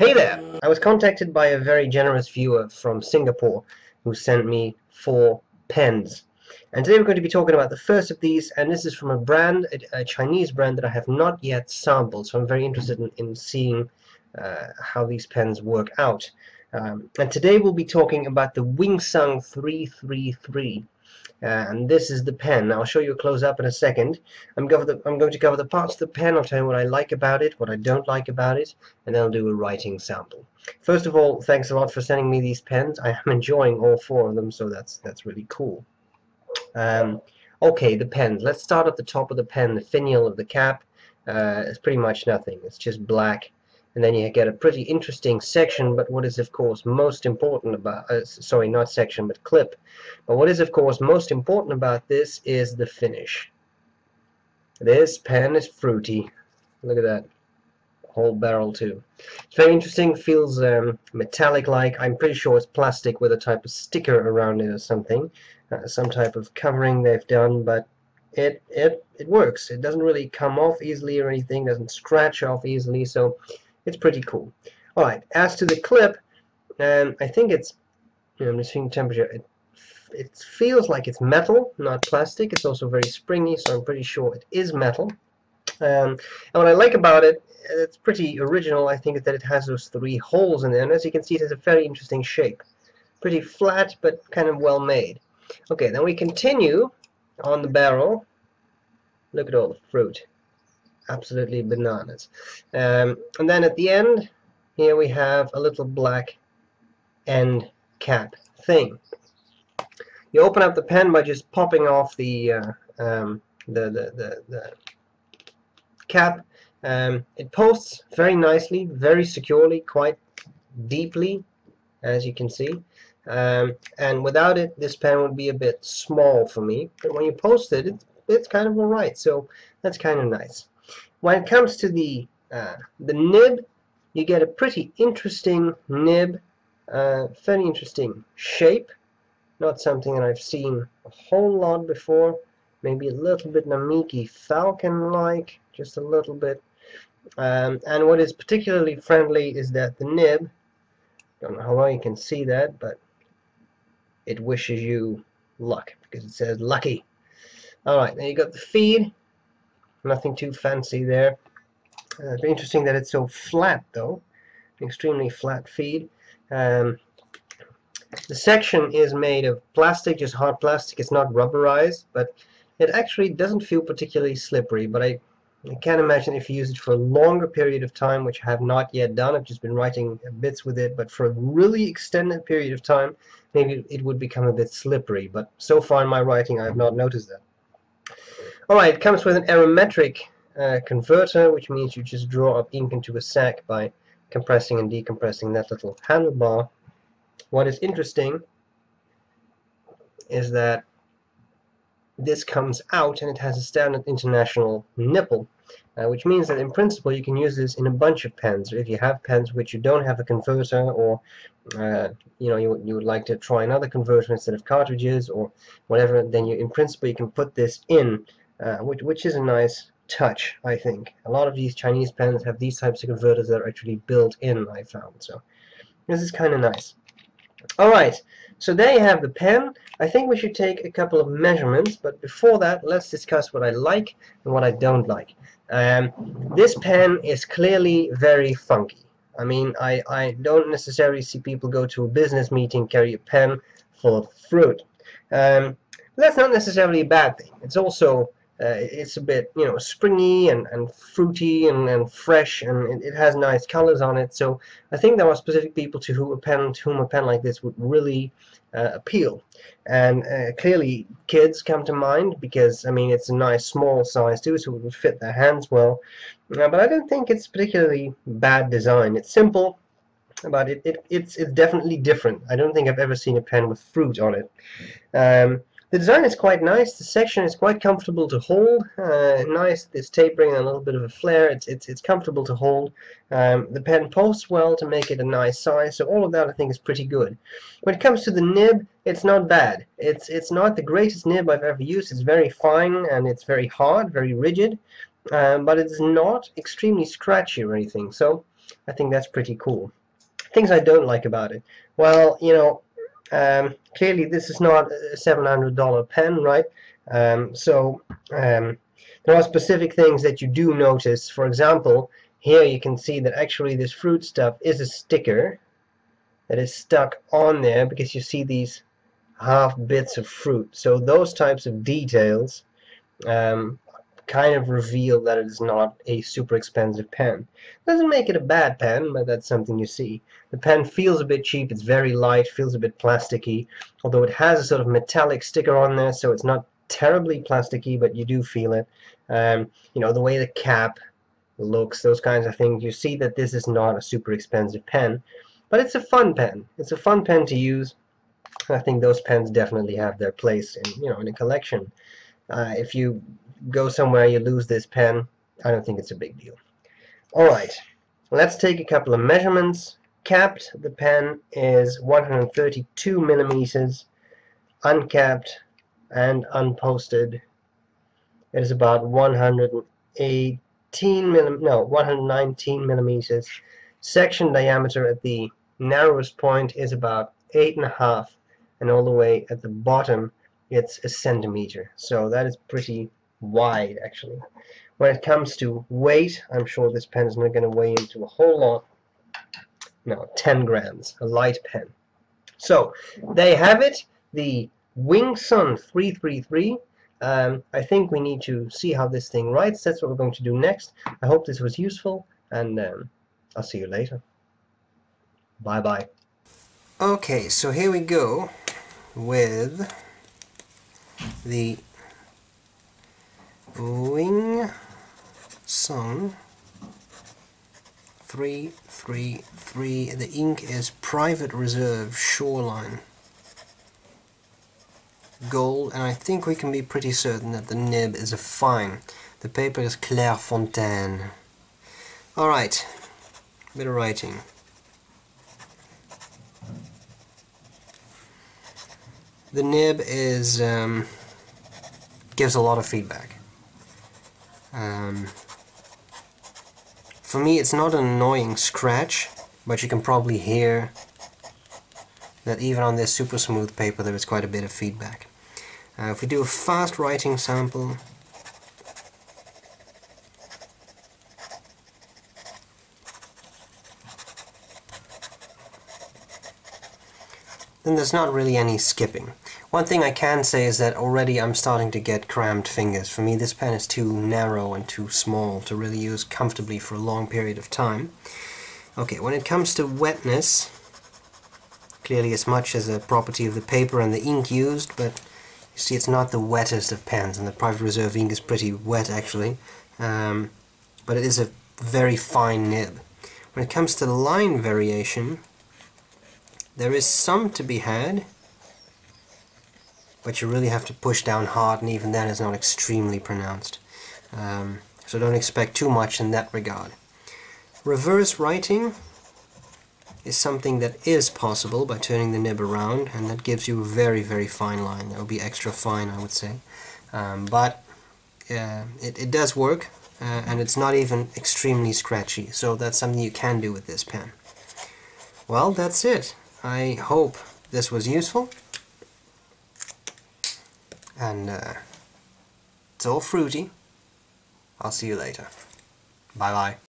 Hey there! I was contacted by a very generous viewer from Singapore who sent me 4 pens. And today we're going to be talking about the first of these, and this is from a brand, a Chinese brand that I have not yet sampled, so I'm very interested in seeing how these pens work out. And today we'll be talking about the Wingsung 333. And this is the pen. I'll show you a close-up in a second. I'm going to cover the parts of the pen. I'll tell you what I like about it, what I don't like about it, and then I'll do a writing sample. First of all, thanks a lot for sending me these pens. I am enjoying all 4 of them, so that's really cool. Okay, the pens. Let's start at the top of the pen. The finial of the cap is pretty much nothing. It's just black. And then you get a pretty interesting section, but what is of course most important about, sorry, not section, but clip. But what is of course most important about this is the finish. This pen is fruity. Look at that. Whole barrel too. It's very interesting, feels metallic-like. I'm pretty sure it's plastic with a type of sticker around it or something. Some type of covering they've done, but it works. It doesn't really come off easily or anything, doesn't scratch off easily, so it's pretty cool. Alright, as to the clip, I think it's, I'm just seeing temperature, it feels like it's metal, not plastic. It's also very springy, so I'm pretty sure it is metal. And what I like about it, it's pretty original, I think, is that it has those 3 holes in there, and as you can see, it has a very interesting shape. Pretty flat, but kind of well made. Okay, then we continue on the barrel. Look at all the fruit. Absolutely bananas. And then at the end, here we have a little black end cap thing. You open up the pen by just popping off the cap. It posts very nicely, very securely, quite deeply, as you can see. And without it, this pen would be a bit small for me. But when you post it, it's kind of alright. So that's kind of nice. When it comes to the nib, you get a pretty interesting nib, very interesting shape. Not something that I've seen a whole lot before. Maybe a little bit Namiki Falcon-like, just a little bit. And what is particularly friendly is that the nib, don't know how well you can see that, but it wishes you luck because it says lucky. Alright, then you got the feed. Nothing too fancy there. Very interesting that it's so flat though. Extremely flat feed. The section is made of plastic, just hard plastic. It's not rubberized, but it actually doesn't feel particularly slippery. But I can't imagine if you use it for a longer period of time, which I have not yet done. I've just been writing bits with it, but for a really extended period of time, maybe it would become a bit slippery. But so far in my writing, I have not noticed that. Alright, it comes with an arometric converter, which means you just draw up ink into a sac by compressing and decompressing that little handlebar. What is interesting is that this comes out and it has a standard international nipple, which means that in principle you can use this in a bunch of pens. If you have pens which you don't have a converter, or you would like to try another converter instead of cartridges or whatever, then in principle you can put this in, which is a nice touch, I think. A lot of these Chinese pens have these types of converters that are actually built in, I found. So this is kind of nice. Alright, so there you have the pen. I think we should take a couple of measurements, but before that, let's discuss what I like and what I don't like. This pen is clearly very funky. I mean, I don't necessarily see people go to a business meeting, carry a pen full of fruit. That's not necessarily a bad thing. It's also it's a bit, springy and fruity and fresh, and it has nice colors on it. So I think there are specific people to whom a pen like this would really appeal. And clearly kids come to mind because, I mean, it's a nice small size too, so it would fit their hands well. But I don't think it's particularly bad design. It's simple, but it's definitely different. I don't think I've ever seen a pen with fruit on it. The design is quite nice. The section is quite comfortable to hold. Nice, this tapering and a little bit of a flare. It's comfortable to hold. The pen posts well to make it a nice size. So all of that I think is pretty good. When it comes to the nib, it's not bad. It's not the greatest nib I've ever used. It's very fine and it's very hard, very rigid. But it's not extremely scratchy or anything. So I think that's pretty cool. Things I don't like about it. Well, you know, clearly this is not a $700 pen, right? There are specific things that you do notice. For example, here you can see that actually this fruit stuff is a sticker that is stuck on there because you see these half bits of fruit. So those types of details kind of reveal that it is not a super expensive pen. Doesn't make it a bad pen, but that's something you see. The pen feels a bit cheap, it's very light, feels a bit plasticky, although it has a sort of metallic sticker on there, so it's not terribly plasticky, but you do feel it. You know, the way the cap looks, those kinds of things, you see that this is not a super expensive pen, but it's a fun pen. It's a fun pen to use. I think those pens definitely have their place in, you know, in a collection. If you go somewhere, you lose this pen, I don't think it's a big deal. Alright, let's take a couple of measurements. Capped, the pen is 132 millimeters. Uncapped and unposted, it is about 119 millimeters. Section diameter at the narrowest point is about 8.5, and all the way at the bottom it's a centimeter. So that is pretty wide, actually. When it comes to weight, I'm sure this pen is not going to weigh into a whole lot. No, 10 grams, a light pen. So they have it, the Wing Sun 333. I think we need to see how this thing writes. That's what we're going to do next. I hope this was useful, and I'll see you later. Bye-bye. Okay, so here we go with the Wing Sun 333. The ink is Private Reserve Shoreline Gold, and I think we can be pretty certain that the nib is a fine. The paper is Clairefontaine. Alright, bit of writing. The nib is gives a lot of feedback. For me, it's not an annoying scratch, but you can probably hear that even on this super smooth paper there is quite a bit of feedback. If we do a fast writing sample, then there's not really any skipping. One thing I can say is that already I'm starting to get cramped fingers. For me, this pen is too narrow and too small to really use comfortably for a long period of time. Okay, when it comes to wetness, clearly as much as a property of the paper and the ink used, but you see it's not the wettest of pens, and the Private Reserve ink is pretty wet actually, but it is a very fine nib. When it comes to line variation, there is some to be had, but you really have to push down hard, and even then it's not extremely pronounced. So don't expect too much in that regard. Reverse writing is something that is possible by turning the nib around, and that gives you a very, very fine line. That would be extra fine, I would say. But it does work, and it's not even extremely scratchy, so that's something you can do with this pen. Well, that's it. I hope this was useful, and it's all fruity. I'll see you later. Bye bye.